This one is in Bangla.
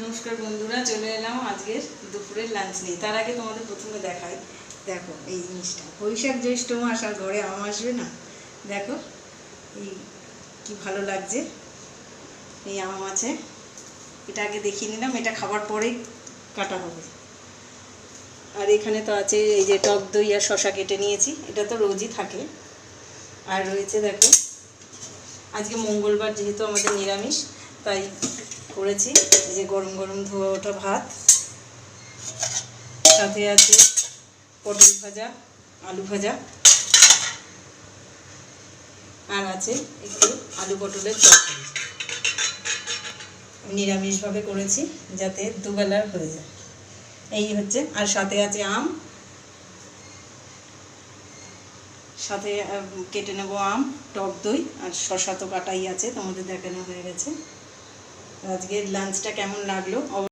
নমস্কার বন্ধুরা, চলে এলাম আজকের দুপুরের লাঞ্চ নিয়ে। তার আগে তোমাদের প্রথমে দেখাই, দেখো এই জিনিসটা, বৈশাখ জ্যৈষ্ঠ মাস আর ঘরে আম আসবে না? দেখো এই কি ভালো লাগছে, এই আম আছে। এটা আগে দেখিয়ে নিলাম, এটা খাবার পরেই কাটা হবে। আর এখানে তো আছে এই যে টক দই আর শশা কেটে নিয়েছি, এটা তো রোজই থাকে। আর রয়েছে দেখো, আজকে মঙ্গলবার যেহেতু আমাদের নিরামিষ, তাই করেছি এই যে গরম গরম ধোয়া ওঠা ভাত, সাথে আছে পটল ভাজা, আলু ভাজা, আর আছে একটু আলু পটলের তরকারি। নিরামিষভাবে করেছি যাতে দুবেলার হয়ে যায়, এই হচ্ছে। আর সাথে আছে আম, সাথে কেটে নেব আম, টক দই আর শসা তো কাটাই আছে, তোমাদের দেখানো হয়ে গেছে। আজকের লাঞ্চটা কেমন লাগলো